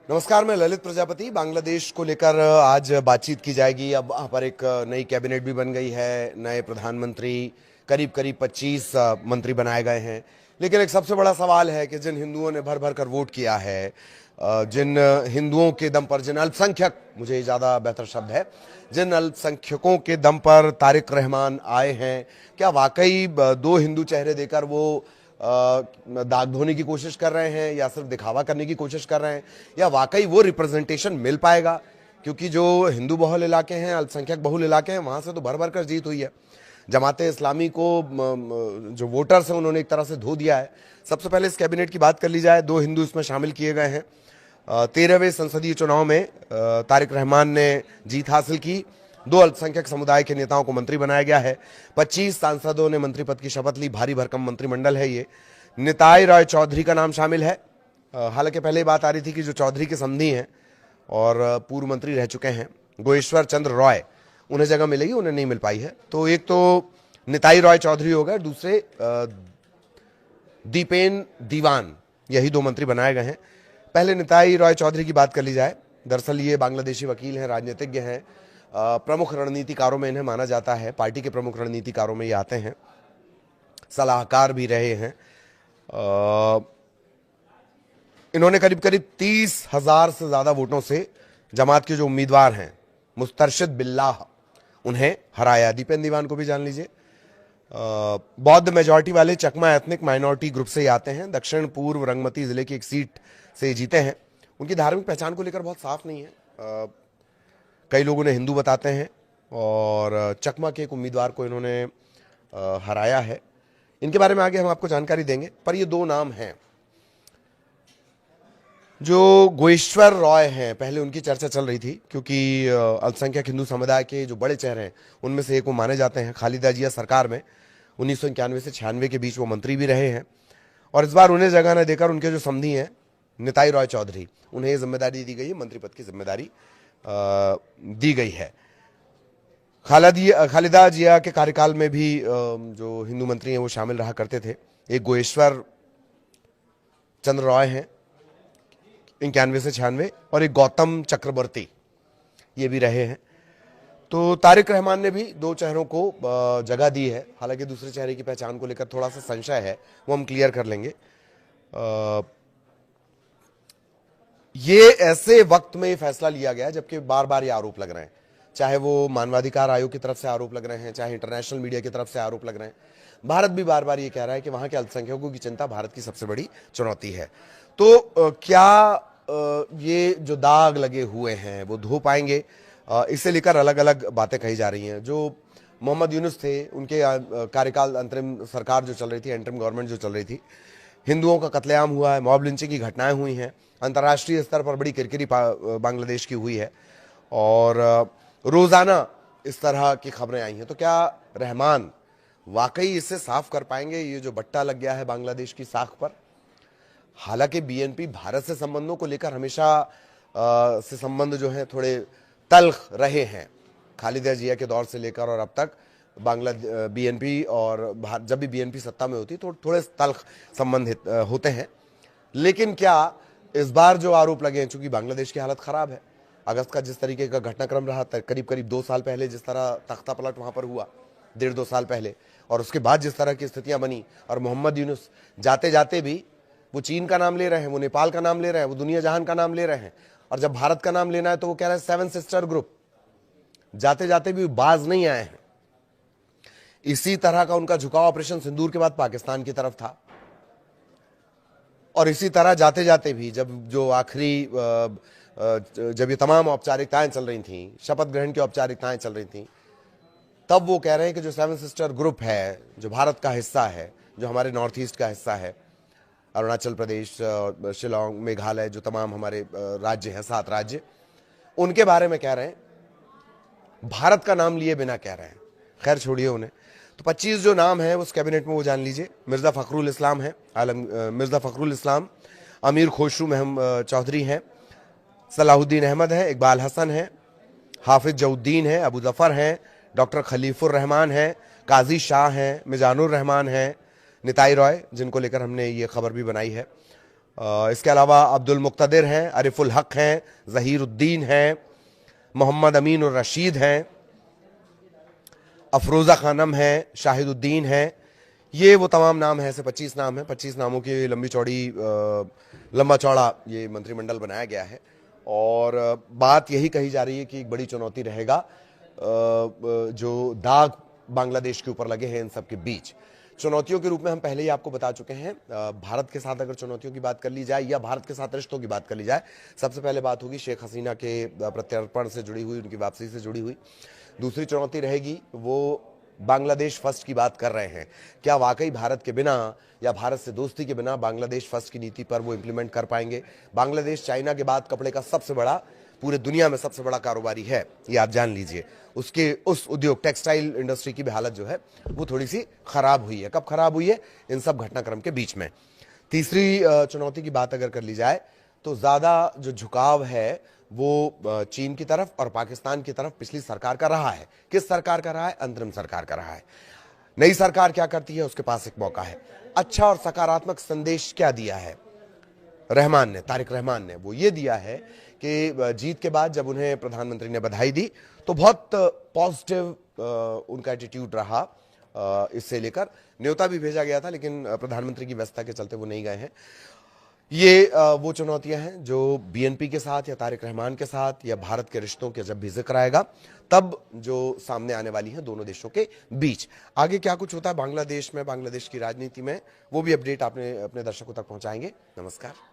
नमस्कार, मैं ललित प्रजापति। बांग्लादेश को लेकर आज बातचीत की जाएगी। अब वहाँ पर एक नई कैबिनेट भी बन गई है, नए प्रधानमंत्री, करीब करीब 25 मंत्री बनाए गए हैं। लेकिन एक सबसे बड़ा सवाल है कि जिन हिंदुओं ने भर भर कर वोट किया है, जिन हिंदुओं के दम पर, जिन अल्पसंख्यक, मुझे ज़्यादा बेहतर शब्द है, जिन अल्पसंख्यकों के दम पर तारिक रहमान आए हैं, क्या वाकई दो हिंदू चेहरे देकर वो दाग धोने की कोशिश कर रहे हैं या सिर्फ दिखावा करने की कोशिश कर रहे हैं, या वाकई वो रिप्रेजेंटेशन मिल पाएगा? क्योंकि जो हिंदू बहुल इलाके हैं, अल्पसंख्यक बहुल इलाके हैं, वहां से तो भर भर कर जीत हुई है। जमाते इस्लामी को जो वोटर्स हैं उन्होंने एक तरह से धो दिया है। सबसे पहले इस कैबिनेट की बात कर ली जाए, दो हिंदू इसमें शामिल किए गए हैं। 13वें संसदीय चुनाव में तारिक रहमान ने जीत हासिल की। दो अल्पसंख्यक समुदाय के नेताओं को मंत्री बनाया गया है। 25 सांसदों ने मंत्री पद की शपथ ली। भारी भरकम मंत्रिमंडल है ये। निताई राय चौधरी का नाम शामिल है। हालांकि पहले बात आ रही थी कि जो चौधरी के समधी हैं और पूर्व मंत्री रह चुके हैं, गोएश्वर चंद्र रॉय, उन्हें जगह मिलेगी, उन्हें नहीं मिल पाई है। तो एक तो निताई राय चौधरी हो गए, दूसरे दीपेन दीवान, यही दो मंत्री बनाए गए हैं। पहले निताई राय चौधरी की बात कर ली जाए। दरअसल ये बांग्लादेशी वकील हैं, राजनीतिज्ञ हैं, प्रमुख रणनीतिकारों में इन्हें माना जाता है। पार्टी के प्रमुख रणनीतिकारों में ये आते हैं, सलाहकार भी रहे हैं। इन्होंने करीब करीब 30,000 से ज्यादा वोटों से जमात के जो उम्मीदवार हैं, मुस्तरशिद बिल्लाह, उन्हें हराया। दीपेन दीवान को भी जान लीजिए। बौद्ध मेजॉरिटी वाले चकमा एथनिक माइनॉरिटी ग्रुप से ही आते हैं। दक्षिण पूर्व रंगमती जिले की एक सीट से जीते हैं। उनकी धार्मिक पहचान को लेकर बहुत साफ नहीं है। कई लोग उन्हें हिंदू बताते हैं और चकमा के एक उम्मीदवार को इन्होंने हराया है। इनके बारे में आगे हम आपको जानकारी देंगे। पर ये दो नाम हैं। जो गोएश्वर रॉय हैं, पहले उनकी चर्चा चल रही थी क्योंकि अल्पसंख्यक हिंदू समुदाय के जो बड़े चेहरे हैं उनमें से एक वो माने जाते हैं। खालिदा जिया सरकार में 1991 से 96 के बीच वो मंत्री भी रहे हैं। और इस बार उन्हें जगह न देकर उनके जो समधी हैं, निताई राय चौधरी, उन्हें ये जिम्मेदारी दी गई है, मंत्री पद की जिम्मेदारी दी गई है। खालिदा जिया के कार्यकाल में भी जो हिंदू मंत्री हैं वो शामिल रहा करते थे। एक गोएश्वर चंद्र रॉय हैं 91 से 96, और एक गौतम चक्रवर्ती, ये भी रहे हैं। तो तारिक रहमान ने भी दो चेहरों को जगह दी है। हालांकि दूसरे चेहरे की पहचान को लेकर थोड़ा सा संशय है, वो हम क्लियर कर लेंगे। ये ऐसे वक्त में फैसला लिया गया जबकि बार बार ये आरोप लग रहे हैं, चाहे वो मानवाधिकार आयोग की तरफ से आरोप लग रहे हैं, चाहे इंटरनेशनल मीडिया की तरफ से आरोप लग रहे हैं। भारत भी बार बार ये कह रहा है कि वहां के अल्पसंख्यकों की चिंता भारत की सबसे बड़ी चुनौती है। तो क्या ये जो दाग लगे हुए हैं वो धो पाएंगे? इसे लेकर अलग अलग बातें कही जा रही हैं। जो मोहम्मद यूनुस थे, उनके कार्यकाल, अंतरिम सरकार जो चल रही थी, इंटरिम गवर्नमेंट जो चल रही थी, हिंदुओं का कत्लेआम हुआ है, मॉब लिंचिंग की घटनाएं हुई हैं, अंतर्राष्ट्रीय स्तर पर बड़ी किरकिरी बांग्लादेश की हुई है और रोजाना इस तरह की खबरें आई हैं। तो क्या रहमान वाकई इससे साफ कर पाएंगे ये जो बट्टा लग गया है बांग्लादेश की साख पर? हालांकि बीएनपी भारत से संबंधों को लेकर हमेशा से संबंध जो है थोड़े तल्ख रहे हैं, खालिदा जिया के दौर से लेकर और अब तक। बीएनपी और जब भी बीएनपी सत्ता में होती तो थोड़े तल्ख संबंध होते हैं। लेकिन क्या इस बार जो आरोप लगे हैं, चूंकि बांग्लादेश की हालत खराब है, अगस्त का जिस तरीके का घटनाक्रम रहा, करीब करीब 2 साल पहले जिस तरह तख्ता पलट वहां पर हुआ, 1.5-2 साल पहले, और उसके बाद जिस तरह की स्थितियां बनी, और मोहम्मद यूनुस जाते जाते भी वो चीन का नाम ले रहे हैं, वो नेपाल का नाम ले रहे हैं, वो दुनिया जहान का नाम ले रहे हैं, और जब भारत का नाम लेना है तो वो कह रहे हैं 7 सिस्टर ग्रुप। जाते जाते भी बाज नहीं आए हैं। इसी तरह का उनका झुकाव ऑपरेशन सिंदूर के बाद पाकिस्तान की तरफ था। और इसी तरह जाते जाते भी जब जो आखिरी जब ये तमाम औपचारिकताएं चल रही थी, शपथ ग्रहण की औपचारिकताएं चल रही थी, तब वो कह रहे हैं कि जो 7 सिस्टर ग्रुप है, जो भारत का हिस्सा है, जो हमारे नॉर्थ ईस्ट का हिस्सा है, अरुणाचल प्रदेश, शिलोंग, मेघालय, जो तमाम हमारे राज्य हैं, 7 राज्य, उनके बारे में कह रहे हैं, भारत का नाम लिए बिना कह रहे हैं। खैर छोड़िए उन्हें। तो 25 जो नाम है उस कैबिनेट में वो जान लीजिए। मिर्जा फखरुल इस्लाम है, मिर्जा फखरुल इस्लाम, अमीर खुशरू चौधरी हैं, सलाहुद्दीन अहमद है, इकबाल हसन है, हाफिज जउद्दीन है, अबू जफर हैं, डॉक्टर खलीफुर रहमान है, काजी शाह हैं, मिजानुर रहमान हैं, निताई रॉय, जिनको लेकर हमने ये खबर भी बनाई है, इसके अलावा अब्दुल मुक्तदिर हैं, अरिफुल हक हैं, जहीरुद्दीन हैं, मोहम्मद अमीन और रशीद हैं, अफरोजा खानम है, शाहिदुद्दीन है। ये वो तमाम नाम हैं, ऐसे 25 नाम हैं। 25 नामों की लंबा चौड़ा ये मंत्रिमंडल बनाया गया है और बात यही कही जा रही है कि एक बड़ी चुनौती रहेगा जो दाग बांग्लादेश के ऊपर लगे हैं इन सब के बीच। चुनौतियों के रूप में हम पहले ही आपको बता चुके हैं। भारत के साथ अगर चुनौतियों की बात कर ली जाए या भारत के साथ रिश्तों की बात कर ली जाए, सबसे पहले बात होगी शेख हसीना के प्रत्यर्पण से जुड़ी हुई, उनकी वापसी से जुड़ी हुई। दूसरी चुनौती रहेगी वो बांग्लादेश फर्स्ट की बात कर रहे हैं, क्या वाकई भारत के बिना या भारत से दोस्ती के बिना बांग्लादेश फर्स्ट की नीति पर वो इंप्लीमेंट कर पाएंगे। बांग्लादेश चाइना के बाद कपड़े का सबसे बड़ा, पूरे दुनिया में सबसे बड़ा कारोबारी है, ये आप जान लीजिए। उस उद्योग टेक्सटाइल इंडस्ट्री की भी हालत जो है वो थोड़ी सी खराब हुई है। कब खराब हुई है? इन सब घटनाक्रम के बीच में। तीसरी चुनौती की बात अगर कर ली जाए तो ज्यादा जो झुकाव है वो चीन की तरफ और पाकिस्तान की तरफ पिछली सरकार का रहा है। किस सरकार का रहा है? अंतरिम सरकार का रहा है। नई सरकार क्या करती है? उसके पास एक मौका है। अच्छा और सकारात्मक संदेश क्या दिया है तारिक रहमान ने? वो ये दिया है कि जीत के बाद जब उन्हें प्रधानमंत्री ने बधाई दी तो बहुत पॉजिटिव उनका एटीट्यूड रहा। इससे लेकर न्योता भी भेजा गया था, लेकिन प्रधानमंत्री की व्यस्तता के चलते वो नहीं गए हैं। ये वो चुनौतियां हैं जो बीएनपी के साथ या तारिक रहमान के साथ या भारत के रिश्तों के जब भी जिक्र आएगा तब जो सामने आने वाली हैं दोनों देशों के बीच। आगे क्या कुछ होता है बांग्लादेश में, बांग्लादेश की राजनीति में, वो भी अपडेट आपने अपने दर्शकों तक पहुंचाएंगे। नमस्कार।